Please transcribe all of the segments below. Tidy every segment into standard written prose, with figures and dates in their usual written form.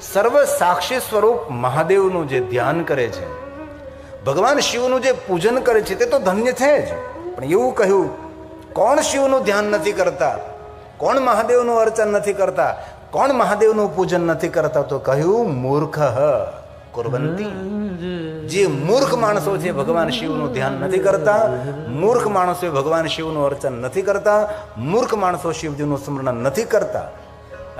સર્વ સાક્ષી સ્વરૂપ મહાદેવનું જે ધ્યાન કરે છે, ભગવાન શિવનું જે પૂજન કરે છે તે તો ધન્ય છે જ. પણ એવું કહ્યું, કોણ શિવનું ધ્યાન નથી કરતા, કોણ મહાદેવનું અર્ચન નથી કરતા, કોણ મહાદેવનું પૂજન નથી કરતા? તો કહ્યું મૂર્ખ કુર્વંતી. જે મૂર્ખ માણસો છે ભગવાન શિવનું ધ્યાન નથી કરતા, મૂર્ખ માણસો ભગવાન શિવનું અર્ચન નથી કરતા, મૂર્ખ માણસો શિવજીનું સ્મરણ નથી કરતા.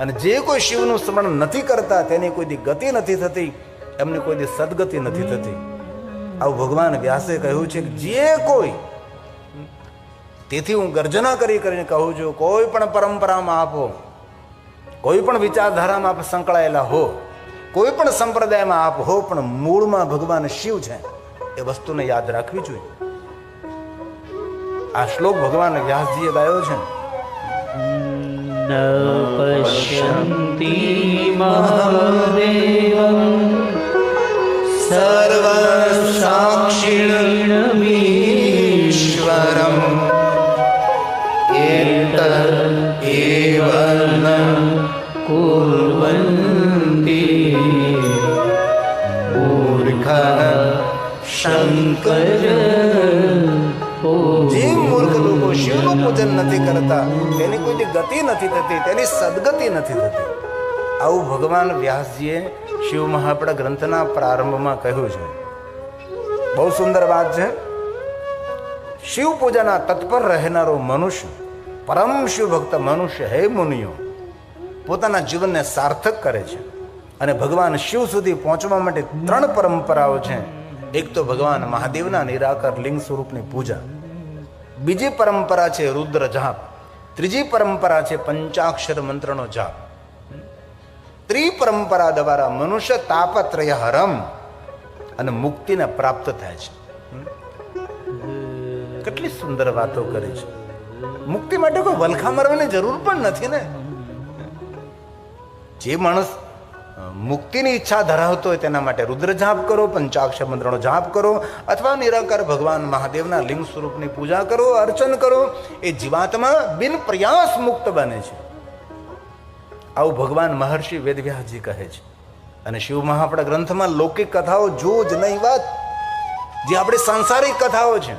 અને જે કોઈ શિવનું સ્મરણ નથી કરતા તેની કોઈ દી ગતિ નથી થતી, એમની કોઈ દી સદગતિ નથી થતી. આવું ભગવાન વ્યાસે કહ્યું છે કે જે કોઈ, તેથી હું ગર્જના કરીને કહું છું, કોઈ પણ પરંપરામાં આપો, કોઈ પણ વિચારધારામાં આપ સંકળાયેલા હો, કોઈ પણ સંપ્રદાયમાં આપ હો, પણ મૂળમાં ભગવાન શિવ છે એ વસ્તુને યાદ રાખવી જોઈએ. આ શ્લોક ભગવાન વ્યાસજીએ ગાયો છે. ન પશ્યન્તિ મહાદેવં સર્વ સાક્ષિણમીશ્વરમ એતદ એવ ન કુર્વન્તિ મૂર્ખઃ શંકર. જે મૂર્ખ લોકો શિવનું પૂજન નથી કરતા તેની કોઈ ગતિ નથી થતી, તેની સદગતિ નથી થતી. આવું ભગવાન વ્યાસજીએ શિવ મહાપડા ગ્રંથના પ્રારંભમાં કહ્યું છે. બહુ સુંદર વાત છે. શિવ પૂજાના તત્પર રહેનારો મનુષ્ય, પરમ શિવ ભક્ત મનુષ્ય, હે મુનિઓ, પોતાના જીવનને સાર્થક કરે છે. અને ભગવાન શિવ સુધી પહોંચવા માટે 3 પરંપરાઓ છે. એક તો ભગવાન મહાદેવના નિરાકાર લિંગ સ્વરૂપની પૂજા, બીજી પરંપરા છે રુદ્ર જાપ, ત્રીજી પરંપરા છે પંચાક્ષર મંત્રનો જાપ. ત્રિપરંપરા દ્વારા મનુષ્ય તાપત્રય હરમ અને મુક્તિને પ્રાપ્ત થાય છે. કેટલી સુંદર વાતો કરી છે. મુક્તિ માટે કોઈ વલખા મારવાની જરૂર પણ નથી ને. જે માણસ મુક્તિની ઈચ્છા ધરાવતો હોય તેના માટે રુદ્ર જાપ કરો, પંચાક્ષર મંત્રનો જાપ કરો, અથવા નિરાકાર ભગવાન મહાદેવના લિંગ સ્વરૂપની પૂજા કરો, અર્ચન કરો. એ જીવાત્મા બિન પ્રયાસ મુક્ત બને છે. આવું ભગવાન મહર્ષિ વેદવ્યાસજી કહે છે. અને શિવ મહાપડા ગ્રંથમાં લૌકિક કથાઓ જો જ નહીં વાત, જે આપણી સાંસારિક કથાઓ છે.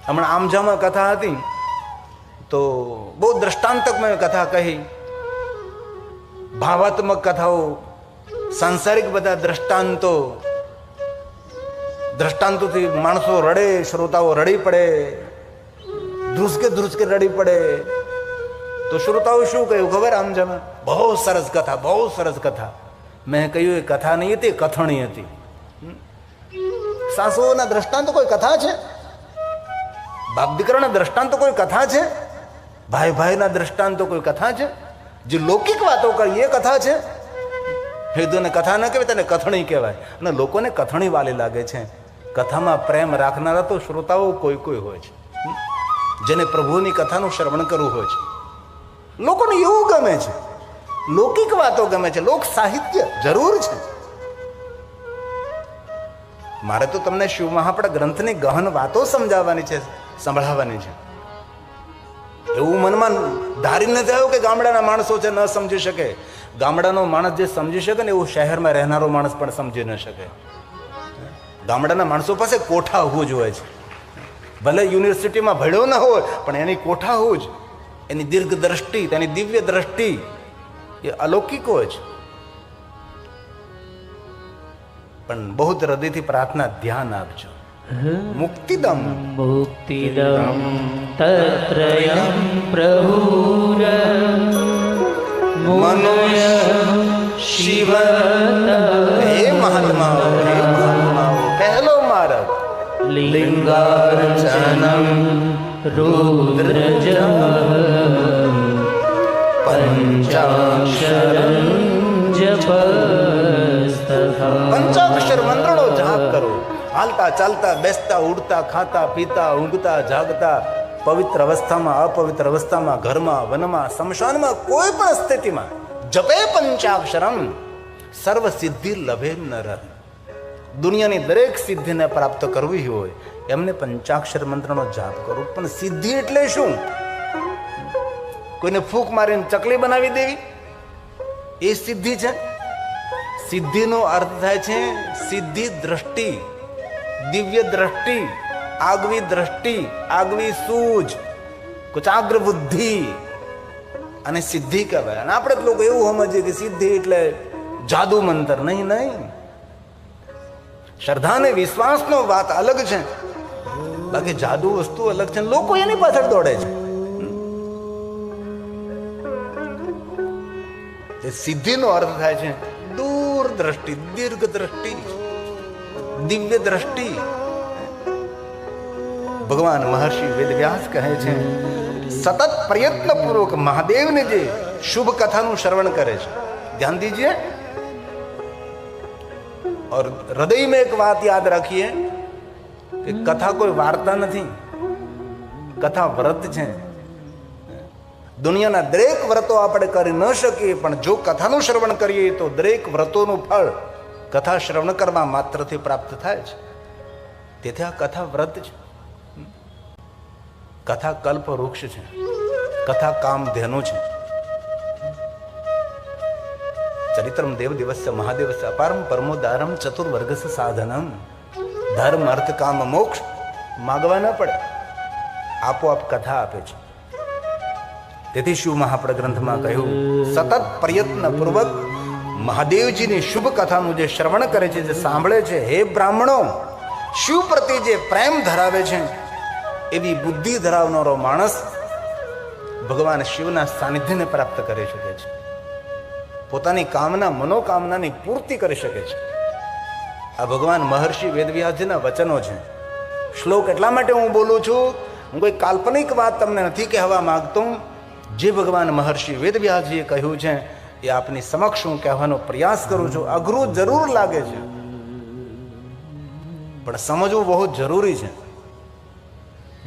હમણાં આમજામાં કથા હતી તો બહુ દ્રષ્ટાંતકમય કથા કહી, ભાવાત્મક કથાઓ, સાંસારિક બધા દ્રષ્ટાંતોથી માણસો રડે, શ્રોતાઓ રડી પડે, ધ્રુસકે રડી પડે. તો શ્રોતાઓ શું કહ્યું ખબર? આમજામાં બહુ સરસ કથા, બહુ સરસ કથા. મેં કહ્યું એ કથા નહીં હતી, કથણી હતી. સાસુઓના દ્રષ્ટાંતો કોઈ કથા છે? બાપ દીકરાના દ્રષ્ટાંતો કોઈ કથા છે? ભાઈ ભાઈના દ્રષ્ટાંતો કોઈ કથા છે? જે લૌકિક વાતો કરી એ કથા છે? હેદુને કથા ન કહેવાય, તેને કથણી કહેવાય. અને લોકોને કથણી વાલી લાગે છે. કથામાં પ્રેમ રાખનારા તો શ્રોતાઓ કોઈ હોય છે, જેને પ્રભુની કથાનું શ્રવણ કરવું હોય છે. લોકોને એવું ગમે છે, લૌકિક વાતો ગમે છે, લોક સાહિત્ય જરૂર છે. મારે તો તમને શિવ મહાપડા ગ્રંથની ગહન વાતો સમજાવવાની છે, સંભળાવવાની છે. એવું મનમાં ધારી નથી આવ્યું કે ગામડાના માણસો છે ન સમજી શકે. ગામડાનો માણસ જે સમજી શકે ને એવું શહેરમાં રહેનારો માણસ પણ સમજી ન શકે. ગામડાના માણસો પાસે કોઠા હોવું જ હોય છે. ભલે યુનિવર્સિટીમાં ભણ્યો ન હોય, પણ એની કોઠા હોવું જ, એની દીર્ઘ દ્રષ્ટિ, તેની દિવ્ય દ્રષ્ટિ એ અલૌકિક હોય છે. પણ બહુ હૃદયથી પ્રાર્થના, ધ્યાન આપજો. મુક્તિદમ તત્રયં પ્રભુર મનુષ્ય શિવ. હે મહાત્માઓ, પહેલો માર્ગ લિંગાર્ચનમ રુદ્રજમ પંચાક્ષરં જપસ્તથા. પંચાક્ષર મંત્રનો જાપ કરો. હાલતા ચાલતા, બેસતા, ઉડતા, ખાતા, પીતા, ઊંઘતા, જાગતા, પવિત્ર અવસ્થામાં, અપવિત્ર અવસ્થામાં, ઘરમાં, વનમાં, સ્મશાનમાં, કોઈ પણ સ્થિતિમાં જપે પંચાક્ષરમ સર્વ સિદ્ધિ લભે નર. દુનિયાની દરેક સિદ્ધિને પ્રાપ્ત કરવી હોય એમને પંચાક્ષર મંત્રનો જાપ કરો. પણ સિદ્ધિ એટલે શું? કોઈને ફૂંક મારીને ચકલી બનાવી દેવી? એ સિદ્ધિ છે. સિદ્ધિનો અર્થ થાય છે સિદ્ધિ દ્રષ્ટિ, દિવ્ય દ્રષ્ટિ, આગવી દ્રષ્ટિ, આગવી સૂઝ, કુચાગ્ર બુદ્ધિ, અને સિદ્ધિ કહેવાય. અને આપણે લોકો એવું સમજીએ કે સિદ્ધિ એટલે જાદુ મંતર. નહીં, નહીં. શ્રદ્ધા અને વિશ્વાસનો વાત અલગ છે, બાકી જાદુ વસ્તુ અલગ છે. લોકો એની પાછળ દોડે છે. સિદ્ધિનો અર્થ થાય છે દૂર દ્રષ્ટિ, દીર્ઘ દ્રષ્ટિ, દિવ્ય દ્રષ્ટિ. ભગવાન મહર્ષિ વેદવ્યાસ કહે છે સતત પ્રયત્ન પૂર્વક મહાદેવને જે શુભ કથાનું શ્રવણ કરે છે. ધ્યાન દીजिए और हृदय में एक बात याद रखिए कि कथा कोई वार्ता नहीं, कथा व्रत છે. દુનિયાના દરેક વ્રતો આપણે કરી ન શકીએ, પણ જો કથાનું શ્રવણ કરીએ તો દરેક વ્રતોનું ફળ કથા શ્રવણ કરવા માત્રથી પ્રાપ્ત થાય છે. તેથી આ કથા વ્રત છે. કથા કલ્પ વૃક્ષ છે, કથા કામધેનુ છે. ચરિત્રમ દેવ દિવસ્ય મહાદેવસ્ય અપારમ પરમોદારમ ચતુર્વર્ગસ્ય સાધનમ. ધર્મ અર્થ કામ મોક્ષ માગવા ન પડે, આપોઆપ કથા આપે છે. તેથી શિવ મહાપ્રદ ગ્રંથમાં કહ્યું સતત પ્રયત્ન પૂર્વક મહાદેવજીની શુભ કથાનું જે શ્રવણ કરે છે, જે સાંભળે છે, હે બ્રાહ્મણો, શિવ પ્રત્યે જે પ્રેમ ધરાવે છે એવી બુદ્ધિ ધરાવનારો માણસ ભગવાન શિવના સાનિધ્યને પ્રાપ્ત કરી શકે છે. પોતાની કામના, મનોકામનાની પૂર્તિ કરી શકે છે. આ ભગવાન મહર્ષિ વેદવ્યાસજીના વચનો છે. શ્લોક એટલા માટે હું બોલું છું, હું કોઈ કાલ્પનિક વાત તમને નથી કહેવા માંગતો. જે ભગવાન મહર્ષિ વેદવ્યાસજીએ કહ્યું છે એ આપની સમક્ષ હું કહેવાનો પ્રયાસ કરું છું. અઘરું જરૂર લાગે છે, પણ સમજવું બહુ જરૂરી છે.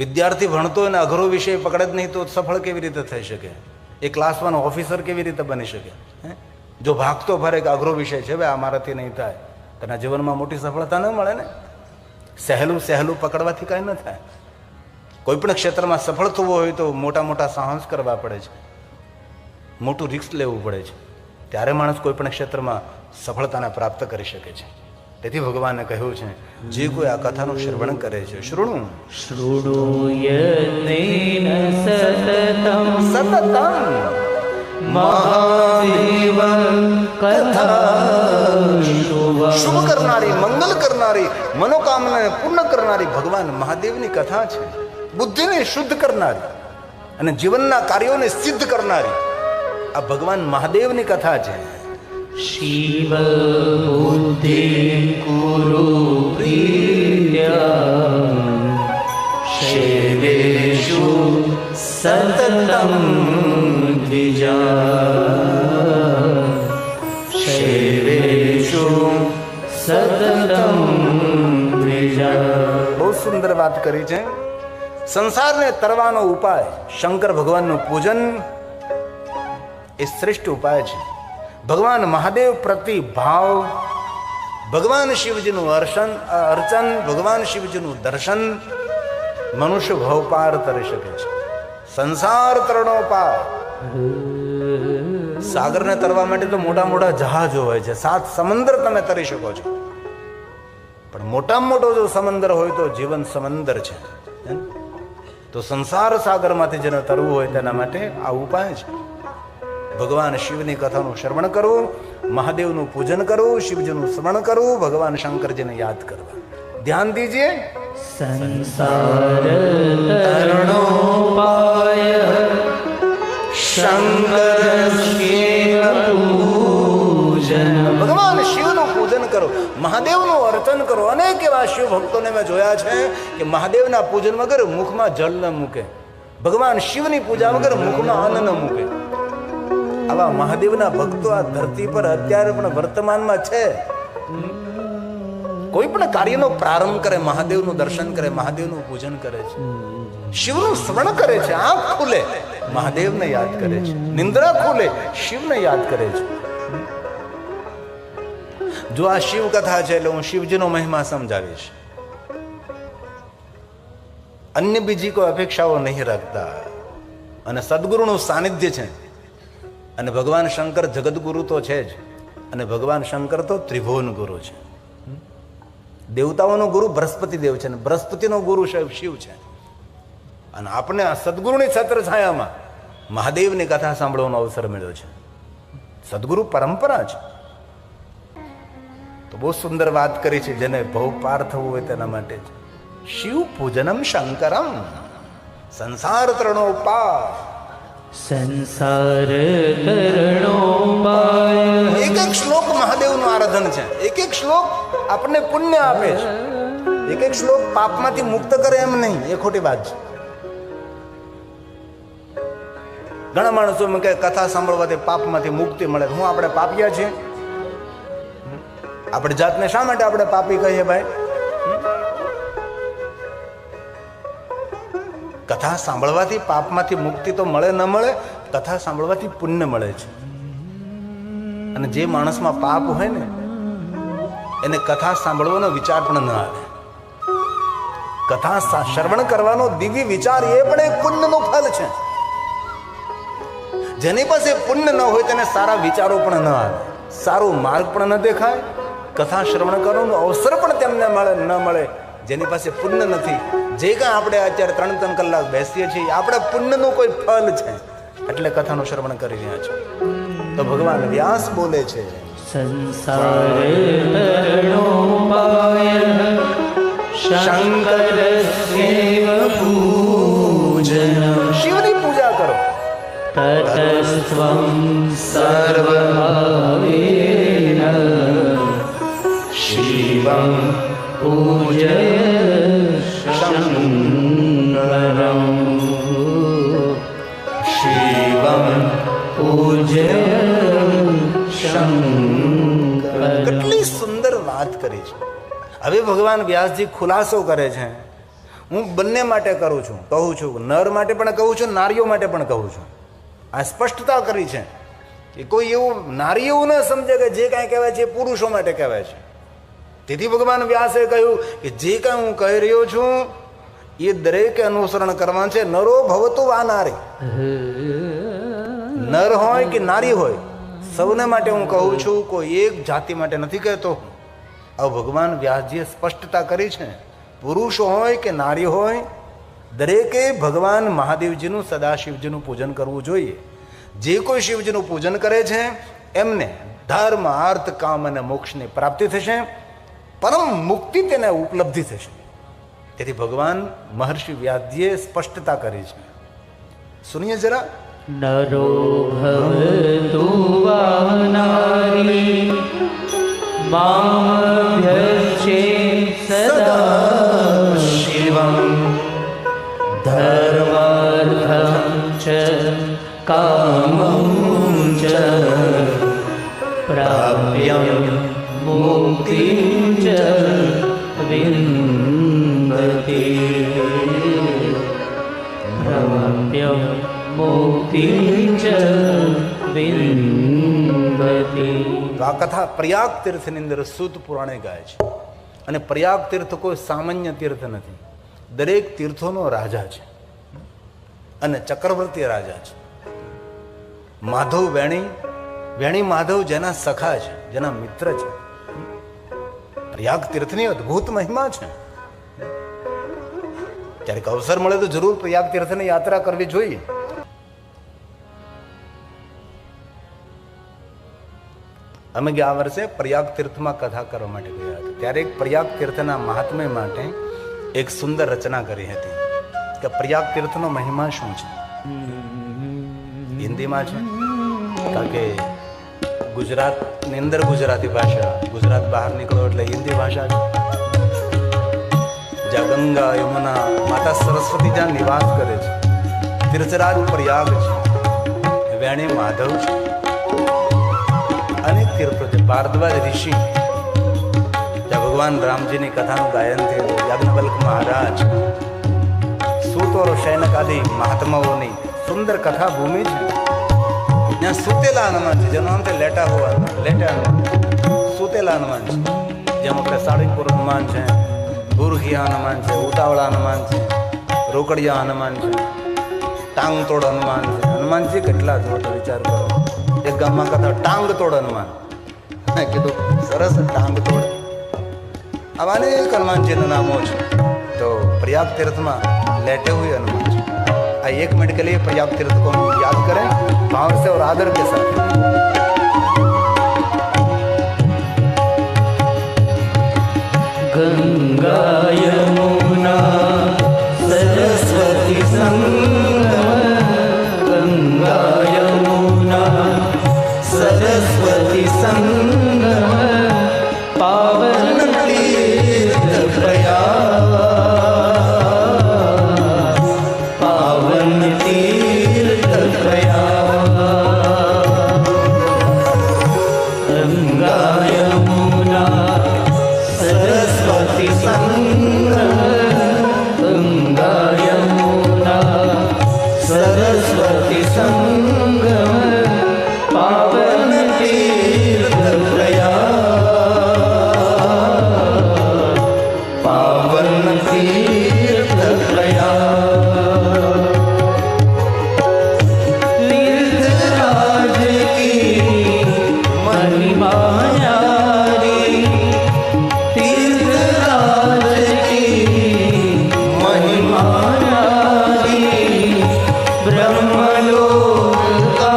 વિદ્યાર્થી ભણતો એને અઘરો વિષય પકડે જ નહીં તો સફળ કેવી રીતે થઈ શકે? એ ક્લાસ 1 ઓફિસર કેવી રીતે બની શકે? જો ભાગતો ફરે કે અઘરો વિષય છે, ભાઈ અમારાથી નહીં થાય, તેના જીવનમાં મોટી સફળતા ન મળે ને. સહેલું સહેલું પકડવાથી કાંઈ ન થાય. કોઈ પણ ક્ષેત્રમાં સફળ થવું હોય તો મોટા મોટા સાહસ કરવા પડે છે, મોટું રિસ્ક લેવું પડે છે, ત્યારે માણસ કોઈ પણ ક્ષેત્રમાં સફળતાને પ્રાપ્ત કરી શકે છે. તેથી ભગવાને કહ્યું છે જે કોઈ આ કથાનું શ્રવણ કરે છે, શૃણુ શૃણુયનેન સતતમ સતતમ મહાદેવ કથા શુભ કરનારી, મંગલ કરનારી, મનોકામનાને પૂર્ણ કરનારી ભગવાન મહાદેવની કથા છે. બુદ્ધિને શુદ્ધ કરનારી અને જીવનના કાર્યોને સિદ્ધ કરનારી આ ભગવાન મહાદેવની કથા છે. શિવ બુદ્ધિ કુરુ પ્રિયા શૈવેષુ સતતમ દ્વિજા શૈવેષુ સતતમ દ્વિજા. બહુ સુંદર વાત કરી છે. સંસારને તરવાનો ઉપાય શંકર ભગવાનનું પૂજન એ શ્રેષ્ઠ ઉપાય છે. ભગવાન મહાદેવ પ્રતિ ભાવ, ભગવાન શિવજીનું અર્ચન, ભગવાન શિવજીનું દર્શન મનુષ્ય ભવ પાર તરી શકે છે. સંસાર તરણો પાર. સાગરને તરવા માટે તો મોટા મોટા જહાજો હોય છે, 7 સમંદર તમે તરી શકો છો, પણ મોટામાં મોટો જો સમંદર હોય તો જીવન સમંદર છે. તો સંસાર સાગરમાંથી જેને તરવું હોય તેના માટે આ ઉપાય છે. ભગવાન શિવની કથાનું શ્રવણ કરવું, મહાદેવનું પૂજન કરવું, શિવજીનું સ્મરણ કરવું, ભગવાન શંકરજીને યાદ કરવા. ધ્યાન દીजिए. સંસાર તરણો પાય શંકર શિવ પૂજન. ભગવાન શિવનું પૂજન કરો, મહાદેવનું અર્ચન કરો. અનેક એવા શિવ ભક્તોને મેં જોયા છે કે મહાદેવના પૂજન વગર મુખમાં જળ ન મૂકે, ભગવાન શિવની પૂજા વગર મુખમાં અન્ન ન મૂકે. આવા મહાદેવના ભક્તો આ ધરતી પર અત્યારે પણ વર્તમાનમાં છે. કોઈ પણ કાર્યનો પ્રારંભ કરે, મહાદેવનું દર્શન કરે, મહાદેવનું પૂજન કરે છે, શિવનું સ્મરણ કરે છે. આંખ ખુલે મહાદેવને યાદ કરે છે, નિંદ્રા ખુલે શિવને યાદ કરે છે. જો આ શિવ કથા છે એટલે હું શિવજીનો મહિમા સમજાવીશ. અન્ય બીજી કોઈ અપેક્ષાઓ નહીં રાખતા. અને સદગુરુનું સાનિધ્ય છે અને ભગવાન શંકર જગદગુરુ તો છે જ, અને ભગવાન શંકર તો ત્રિભુવન ગુરુ છે. દેવતાઓનો ગુરુ બૃહસ્પતિ દેવ છે, અને બૃહસ્પતિનો ગુરુ શિવ છે. અને આપણે આ સદગુરુની છત્ર છાયામાં મહાદેવની કથા સાંભળવાનો અવસર મળ્યો છે. સદગુરુ પરંપરા છે. તો બહુ સુંદર વાત કરી છે, જેને ભવ પાર થવું હોય તેના માટે જ. શિવ પૂજનમ શંકરમ સંસાર તરણોપાય. સંસાર તરણોપાય. એક એક શ્લોક મહાદેવનું આરાધન છે. એક એક શ્લોક આપણને પુણ્ય આપે છે. એક એક શ્લોક પાપમાંથી મુક્ત કરે એમ નહીં, એ ખોટી વાત છે. ઘણા માણસો એમ કે કથા સાંભળવાથી પાપમાંથી મુક્તિ મળે. હું આપણે પાપિયા છીએ? આપણે જાતને શા માટે આપણે પાપી કહીએ ભાઈ? કથા સાંભળવાથી પાપમાંથી મુક્તિ તો મળે ન મળે, કથા સાંભળવાથી પુણ્ય મળે છે. અને જે માણસમાં પાપ હોય ને એને કથા સાંભળવાનો વિચાર પણ ન આવે. કથા શ્રવણ કરવાનો દિવ્ય વિચાર એ પણ એક પુણ્યનું ફલ છે. જેની પાસે પુણ્ય ન હોય તેને સારા વિચારો પણ ન આવે, સારો માર્ગ પણ ન દેખાય, કથા શ્રવણ કરવાનો અવસર પણ તેમને મળે ન મળે. જેની પાસે પુણ્ય નથી, જે કાંઈ આપણે અત્યારે 3-3 કલાક બેસીએ છીએ, આપણે પુણ્યનું કોઈ ફલ છે એટલે કથાનું શ્રવણ કરી રહ્યા છે. તો ભગવાન વ્યાસ બોલે છે, સંસાર તરણોપાય શંકરસ્યૈવ પૂજનમ. શિવની પૂજા કરો. તતસ્ત્વં સર્વભાવેન શિવં પૂજય શંકરમ. શિવં પૂજય શંકરમ. કેટલી સુંદર વાત કરી છે. હવે ભગવાન વ્યાસજી ખુલાસો કરે છે. હું બંને માટે કરું છું, કહું છું, નર માટે પણ કહું છું, નારીઓ માટે પણ કહું છું. આ સ્પષ્ટતા કરી છે કે કોઈ એવું નારી એવું ન સમજે કે જે કાંઈ કહેવાય છે એ પુરુષો માટે કહેવાય છે. તેથી ભગવાન વ્યાસે કહ્યું કે જે કાંઈ હું કહી રહ્યો છું એ દરેકે અનુસરણ કરવાનું છે. નરો ભવતુ વા નારી. નર હોય કે નારી હોય, સૌને માટે હું કહું છું, કોઈ એક જાતિ માટે નથી કહેતો. હવે ભગવાન વ્યાસજીએ સ્પષ્ટતા કરી છે. પુરુષ હોય કે નારી હોય, દરેકે ભગવાન મહાદેવજીનું સદાશિવજીનું પૂજન કરવું જોઈએ. જે કોઈ શિવજીનું પૂજન કરે છે એમને ધર્મ, અર્થ, કામ અને મોક્ષની પ્રાપ્તિ થશે, પરમ મુક્તિ તેને ઉપલબ્ધિ થશે. તેથી ભગવાન મહર્ષિ વ્યાસજીએ સ્પષ્ટતા કરી છે. સુનિએ જરા. નરો ભવતુ વા નારી મામભ્યર્ચે સદા શિવં ધર્માર્થં ચ કામં ચ પ્રાપ્ય મુક્તિં ચ વિંદતિ. પ્રાપ્ય મુક્તિં ચ વિંદતિ. તો આ કથા પ્રયાગ તીર્થની અંદર સૂત પુરાણે ગાય છે. અને પ્રયાગ તીર્થ કોઈ સામાન્ય તીર્થ નથી. દરેક તીર્થોનો રાજા છે અને ચક્રવર્તી રાજા છે. માધવ વેણી, વેણી માધવ જેના સખા છે, જેના મિત્ર છે. પ્રયાગ તીર્થની અદ્ભુત મહિમા છે. ક્યારેક અવસર મળે તો જરૂર પ્રયાગ તીર્થની યાત્રા કરવી જોઈએ. અમે ગયા વર્ષે પ્રયાગ તીર્થમાં કથા કરવા માટે ગયા હતા. ત્યારે એક પ્રયાગ તીર્થના મહાત્મ્ય માટે એક સુંદર રચના કરી હતી કે પ્રયાગ તીર્થનો મહિમા શું છે. હિન્દીમાં છે, કારણ કે ગુજરાતની અંદર ગુજરાતી ભાષા, ગુજરાત બહાર નીકળો એટલે હિન્દી ભાષા છે. જ્યાં ગંગા, યમુના, માતા સરસ્વતી જ્યાં નિવાસ કરે છે, તીર્થરાજ પ્રયાગ છે, વેણી માધવ છે, અનેક તીર્થો છે. ભારદ્વાજ ઋષિ, જ્યાં ભગવાન રામજીની કથાનું ગાયન થયું, યાજ્ઞવલ્ક મહારાજ, સૂત और शैनक आदि महात्माओं सुंदर कथा भूमि है. यहाँ सुतेला हनुमान जी, જેનું નામ છે લેટા હુઆ, લેટા સુતેલા હનુમાન છે. જેમ આપણે સાળીપુર હનુમાન છે, ભૂરખિયા હનુમાન છે, ઉતાવળા હનુમાન છે, રોકડિયા હનુમાન છે, ટાંગ તોડ હનુમાન છે. હનુમાનજી કેટલા જો તો વિચાર કરો. એક ગામમાં કથા ટાંગ તોડ હનુમાન. મેં કીધું સરસ, ટાંગ તોડ. આવા અનેક હનુમાનજીના નામો છે. તો प्रयाग तीर्थ में लेटे हुए हनुमान जी, 1 मिनट के लिए प्रयाग तीर्थ को याद करें भाव से और आदर के साथ. गंगा यमुना सरस्वती संगम, गंगा यमुना सरस्वती संगम, पावन तीर्थ प्रयाग, पावन तीर्थ प्रयाग. गंगा यमुना सरस्वती संगम, गंगा यमुना सरस्वती संगम, पावन तीर्थ प्रयाग, पावन तीर्थ प्रयाग. तीर्थराज की महिमा न्यारी, तीर्थराज की महिमा न्यारी, ब्रह्मलोक का,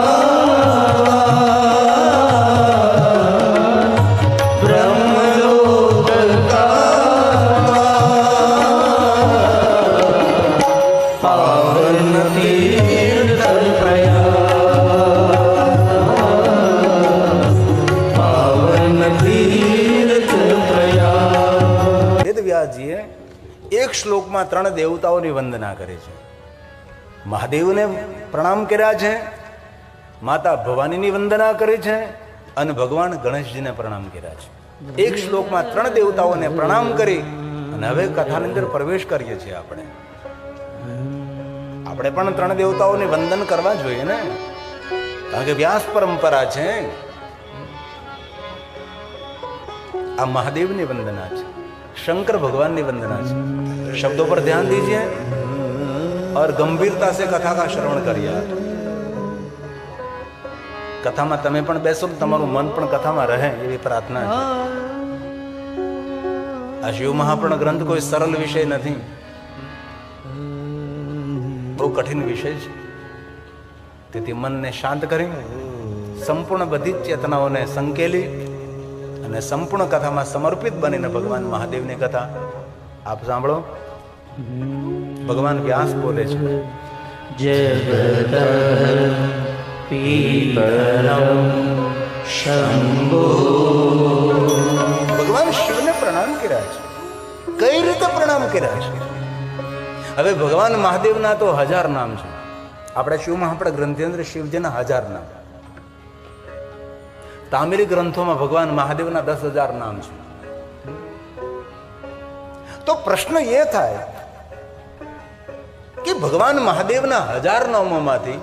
ब्रह्मलोक का पावन तीर्थ प्रयाग, पावन तीर्थ प्रयाग. વેદવ્યાસજીએ એક શ્લોકમાં 3 દેવતાઓની વંદના કરી છે. મહાદેવને પ્રણામ કર્યા છે, માતા ભવાનીની વંદના કરી છે અને ભગવાન ગણેશજીને પ્રણામ કર્યા છે. એક શ્લોકમાં 3 દેવતાઓને પ્રણામ કરી અને હવે કથાની અંદર પ્રવેશ કરીએ છીએ. આપણે પણ 3 દેવતાઓને વંદન કરવા જોઈએ ને, કારણ કે વ્યાસ પરંપરા છે. આ મહાદેવની વંદના છે, शंकर भगवान की वंदना है. शब्दों पर ध्यान दीजिए और गंभीरता से कथा का श्रवण करिए. कथा में तमे पण बेसो तो तमारू मन पण कथा में रहे एवी प्रार्थना है. आ शिव महापुराण ग्रंथ कोई सरल विषय नहीं, बहुत कठिन विषय है. તેથી મનને શાંત કરી સંપૂર્ણ બધી જ ચેતનાઓને સંકેલી અને સંપૂર્ણ કથામાં સમર્પિત બનીને ભગવાન મહાદેવની કથા આપ સાંભળો. ભગવાન વ્યાસ બોલે છે, જગત પીતરમ શંભો. ભગવાન શિવને પ્રણામ કર્યા છે. કઈ રીતે પ્રણામ કર્યા છે? હવે ભગવાન મહાદેવના તો 1000 નામ છે. આપણે શિવ મહાપુરાણ ગ્રંથની અંદર શિવજીના 1000 નામ. તામિલ ગ્રંથોમાં ભગવાન મહાદેવના 10,000 નામ છે. તો પ્રશ્ન એ થાય કે ભગવાન મહાદેવના 1000 નામોમાંથી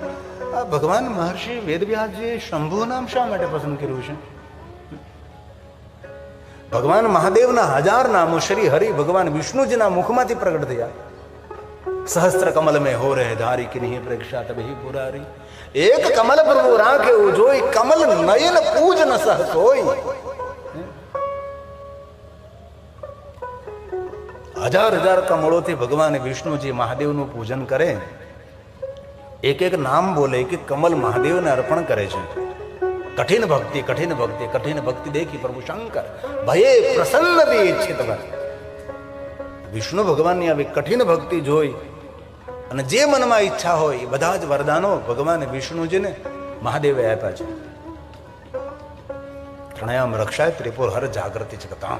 આ ભગવાન મહર્ષિ વેદવ્યાસજીએ શંભુ નામ શા માટે પસંદ કર્યું છે? ભગવાન મહાદેવના 1000 નામો શ્રી હરિ ભગવાન વિષ્ણુજીના મુખમાંથી પ્રગટ થયા. સહસ્ત્ર કમલ મેં હો રહે ધારી કે નહીં પ્રેક્ષા તબહી પુરારી. એક કમલ પ્રભુ રાખે જોઈ, કમલ નયન પૂજ ન સહસ હોય. 1000 કમળોથી ભગવાન વિષ્ણુજી મહાદેવનું પૂજન કરે. એક એક નામ બોલે કે કમલ મહાદેવને અર્પણ કરે છે. કઠિન ભક્તિ, કઠિન ભક્તિ, કઠિન ભક્તિ દેખી પ્રભુ શંકર ભયે પ્રસન્ન બી ઈચ્છિત વર. વિષ્ણુ ભગવાનની આવી કઠિન ભક્તિ જોઈ અને જે મનમાં ઈચ્છા હોય એ બધા જ વરદાનો ભગવાન વિષ્ણુજીને મહાદેવે આપ્યા છે. ત્રણયામ રક્ષાય ત્રિપુર હર જાગૃતિ ચકતા.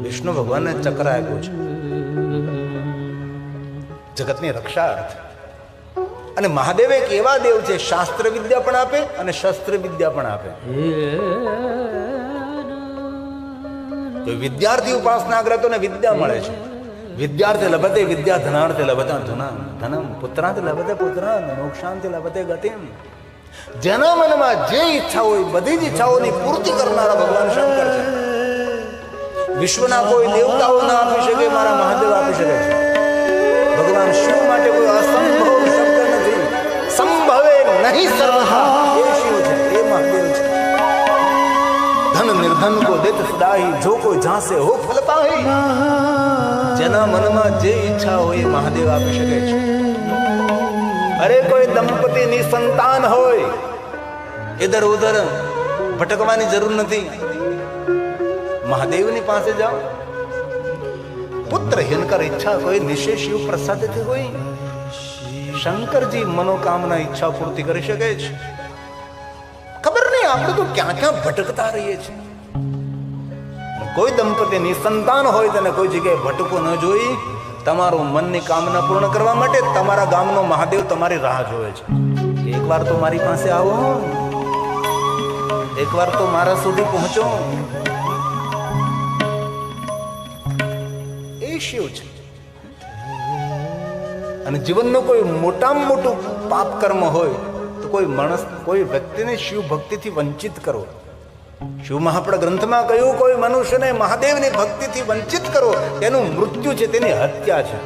વિષ્ણુ ભગવાનને ચક્ર આપ્યું છે જગતની રક્ષા અર્થ. અને મહાદેવ એક એવા દેવ છે, શાસ્ત્ર વિદ્યા પણ આપે અને શસ્ત્ર વિદ્યા પણ આપે. તો વિદ્યાર્થી ઉપાસના કરે તો વિદ્યા મળે છે. વિદ્યાર્થી લભતે વિદ્યા, ધનાર્થે લભતા ધનમ, પુત્રાંત લભતે પુત્રાન, મોક્ષાંત લભતે ગતિમ. જેના મનમાં જે ઈચ્છા હોય બધી જ ઈચ્છાઓની પૂર્તિ કરનારા ભગવાન શંકર છે. વિશ્વના કોઈ દેવતાઓ ના આપી શકે, મારા મહાદેવ આપી શકે છે. ભગવાન શિવ માટે કોઈ અસંભવ શબ્દ નથી. સંભવે નહીં સરખા એ શિવ છે, એ મહાદેવ છે. ધન નિર્ધન કો દેત સદાઈ, જો કોઈ ઝાંસે હો ફલ પાહી. જેના મનમાં જે ઈચ્છા હોય એ મહાદેવ આપી શકે છે. અરે કોઈ દંપતીની સંતાન હોય, ઇધર ઉધર ભટકવાની જરૂર નથી, મહાદેવની પાસે જાઓ. પુત્ર હિનકર ઈચ્છા કોઈ નિશે શિવ પ્રસાદથી હોય. શંકરજી મનોકામના ઈચ્છા પૂર્તિ કરી શકે છે. ખબર નહીં આપણે તો ક્યાં ક્યાં ભટકતા રહીએ છીએ. કોઈ દંપતીની સંતાન હોય તેને કોઈ જગ્યાએ ભટકવું ન જોઈ. તમારું મનની કામના પૂર્ણ કરવા માટે તમારા ગામનો મહાદેવ તમારી રાહ જોવે છે. એકવાર તો મારી પાસે આવો, એકવાર તો મારા સુધી પહોંચો. એ શિવ છે. અને જીવનનું કોઈ મોટામાં મોટું પાપ કર્મ હોય તો કોઈ માણસ, કોઈ વ્યક્તિને શિવ ભક્તિથી વંચિત કરો. શિવ મહાપડ ગ્રંથમાં કહ્યું, કોઈ મનુષ્યને મહાદેવની ભક્તિથી વંચિત કરો તેનું મૃત્યુ છે, તેની હત્યા છે.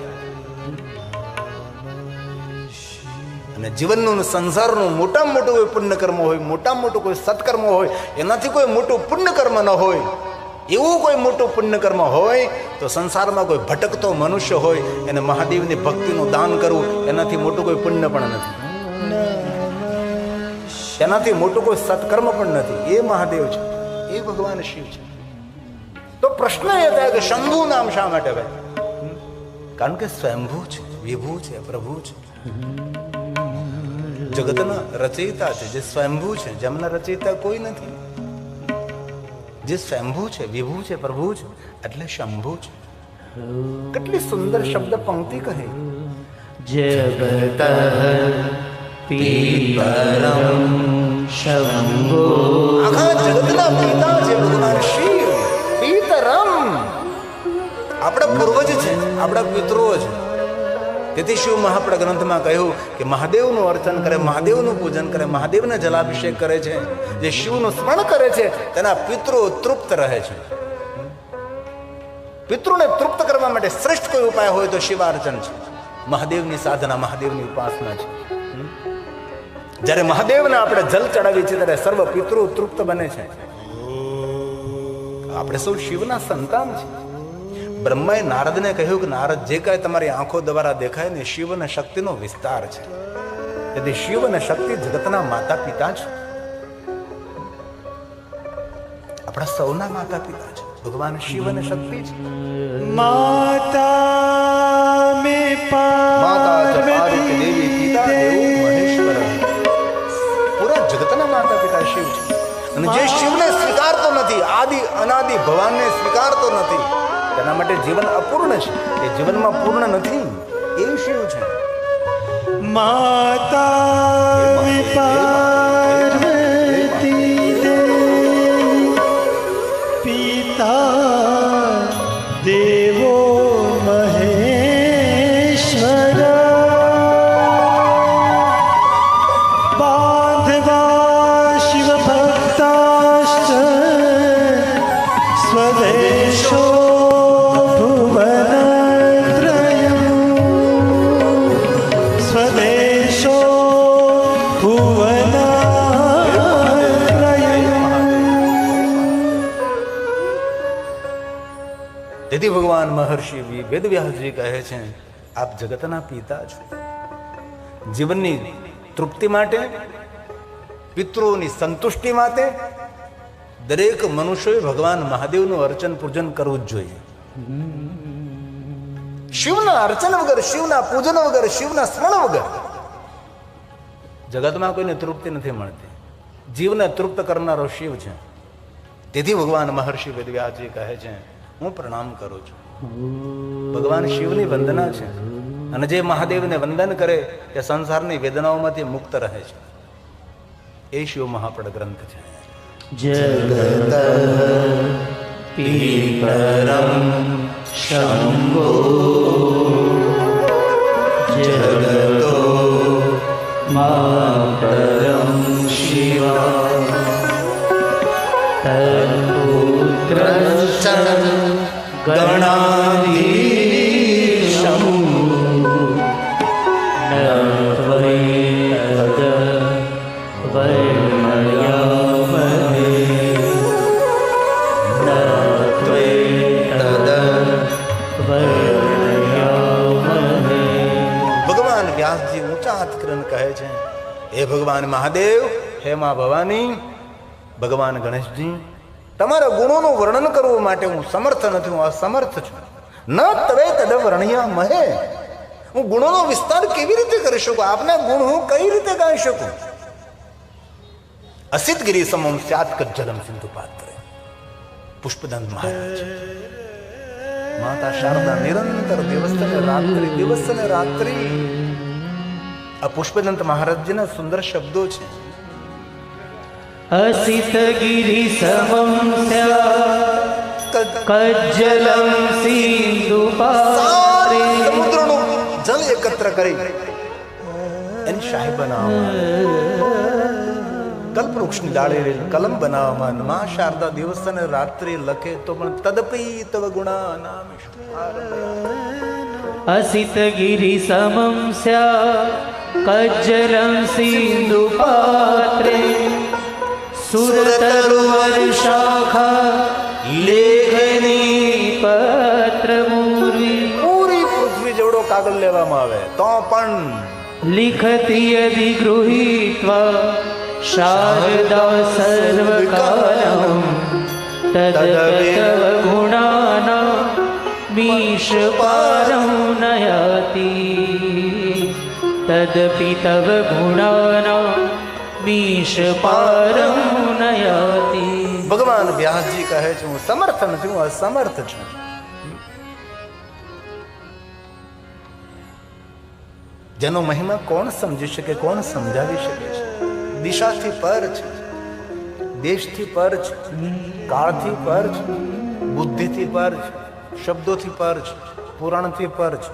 અને જીવનનું સંસારનું મોટામાં મોટું કોઈ પુણ્ય કર્મ હોય, મોટામાં મોટું કોઈ સત્કર્મ હોય, એનાથી કોઈ મોટું પુણ્ય કર્મ ન હોય. એવું કોઈ મોટું પુણ્ય કર્મ હોય તો સંસારમાં કોઈ ભટકતો મનુષ્ય હોય એને મહાદેવની ભક્તિનું દાન કરવું, એનાથી મોટું કોઈ પુણ્ય પણ નથી, એનાથી મોટું કોઈ સત્કર્મ પણ નથી. એ મહાદેવ છે, એ ભગવાન શિવ છે. તો પ્રશ્ન એ થાય કે શંભુ નામ શા માટે ભાઈ? કારણ કે સ્વયંભૂ છે, વિભૂ છે, પ્રભુ છે, જગતના રચયિતા છે. જે સ્વયંભૂ છે, જેમના રચયિતા કોઈ નથી. જે સ્વયંભૂ છે, વિભૂ છે, પ્રભુ છે, એટલે શંભુ છે. કેટલી સુંદર શબ્દ પંક્તિ કહે. જગત પીતરમ શંભો. આખા જગતના પિતા છે ભગવાન શિવ. પીતરમ આપણા પૂર્વજ છે, આપણા પિતૃઓ છે. તેથી શિવ મહાપડ ગ્રંથમાં કહ્યું કે મહાદેવનું અર્ચન કરે, મહાદેવનું પૂજન કરે, મહાદેવને જલાભિષેક કરે છે. જે શિવનું સ્મરણ કરે છે તેના પિતૃઓ તૃપ્ત રહે છે. પિતૃને તૃપ્ત કરવા માટે શ્રેષ્ઠ કોઈ ઉપાય હોય તો શિવાર્ચન છે, મહાદેવની સાધના, મહાદેવની ઉપાસના છે. જ્યારે મહાદેવને આપણે જલ ચડાવીએ છીએ ત્યારે સર્વ પિતૃ તૃપ્ત બને છે. આપણે સૌ શિવના સંતાન છે. બ્રહ્માએ નારદને કહ્યું કે નારદ, જે કાંઈ તમારી આંખો દ્વારા દેખાય ને શિવ અને શક્તિનો વિસ્તાર છે. તેથી શિવ અને શક્તિ જગતના માતા પિતા છે, આપણા સૌના માતા પિતા છે. ભગવાન શિવ અને શક્તિ છે. માતા મે પાર્વતી દેવી પિતા દેવ મહેશ્વર. પૂરા જગતના માતા પિતા શિવ છે. અને જે શિવને સ્વીકારતો નથી, આદિ અનાદિ ભગવાનને સ્વીકારતો નથી, તેના માટે જીવન અપૂર્ણ છે, એ જીવનમાં પૂર્ણ નથી. એ શિવ છે. માતા મે પાર્વતી દેવી પિતા દેવો મહેશ્વર. બાંધવા શિવ ભક્તાશ્ચ સ્વદેશો તેથી ભગવાન મહર્ષિ વેદવ્યાસજી કહે છે, આપ જગતના પિતા છો. જીવનની તૃપ્તિ માટે, પિતૃઓની સંતુષ્ટિ માટે દરેક મનુષ્યોએ ભગવાન મહાદેવનું અર્ચન પૂજન કરવું જ જોઈએ. શિવના અર્ચન વગર, શિવના પૂજન વગર, શિવના સ્મરણ વગર જગતમાં કોઈને તૃપ્તિ નથી મળતી. જીવને તૃપ્ત કરનારો શિવ છે. તેથી ભગવાન મહર્ષિ વેદવ્યાસજી કહે છે, હું પ્રણામ કરું છું. ભગવાન શિવની વંદના છે. અને જે મહાદેવને વંદન કરે તે સંસારની વેદનાઓમાંથી મુક્ત રહે છે. એ શિવ મહાપડ ગ્રંથ છે. જગત પીતરમ શંભો. જગતો માતરમ શિવા. તત્પુત્રશ્ચ ગણાધીશં. ન ત્વયી તદ હે ભગવાન મહાદેવ, હે મા ભવાની, ભગવાન ગણેશજી, તમારા ગુણોનું વર્ણન કરવું માટે હું સમર્થ નથી, હું અસમર્થ છું. ન તવે તદ વર્ણ્યા મહે, હું ગુણોનો વિસ્તાર કેવી રીતે કરી શકું? આપના ગુણ હું કઈ રીતે ગાઈ શકું? અસિત ગિરી સમમ સ્યાત કજ્જલમ સિંધુ પાત્રે. પુષ્પદંત મહારાજ, માતા શારદા નિરંતર દિવસ ને રાત્રિ આ પુષ્પદંત મહારાજજીના સુંદર શબ્દો છે. અસિત ગિરી સમમ કજ્જલમ સિંધુ પાત્રે. સમુદ્રનું જલ એકત્ર કરી એની શાહી બનાવવામાં, કલ્પવૃક્ષની ડાળે કલમ બનાવવામાં મા શારદા દિવસ અને રાત્રિ લખે તો પણ તદપી તવ ગુણા નામ. અસિત ગિરી સમમ કજ્જલમ સિંધુ પાત્રે. સુરતરુવર શાખા લેખની પત્ર મૂર્વી. પૂરી પૃથ્વી જેવડો કાગળ લેવામાં આવે તો પણ લિખતી યદિ ગૃહીત્વા શારદા સર્વકાલમ તદપી તવ ગુણાના મીશ પારં નયતિ. તદપી તવ ગુણાના મીશ પારં નયતિ. ભગવાન વ્યાસજી કહે છે હું સમર્થ નથી, હું અસમર્થ છું. જેનો મહિમા કોણ સમજી શકે, કોણ સમજાવી શકે છે? દિશાથી પર છે, દેશથી પર છે, કાળથી પર છે, બુદ્ધિથી પર છે, શબ્દોથી પર છે, પુરાણથી પર છે.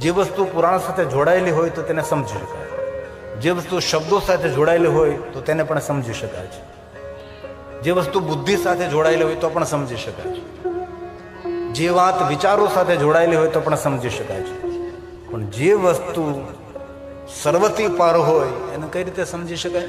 જે વસ્તુ પુરાણ સાથે જોડાયેલી હોય તો તેને સમજી શકાય, જે વસ્તુ શબ્દો સાથે જોડાયેલી હોય તો તેને પણ સમજી શકાય છે, જે વસ્તુ બુદ્ધિ સાથે જોડાયેલી હોય તો પણ સમજી શકાય છે, જે વાત વિચારો સાથે જોડાયેલી હોય તો પણ સમજી શકાય છે. પણ જે વસ્તુ સર્વથી પાર હોય એને કઈ રીતે સમજી શકાય?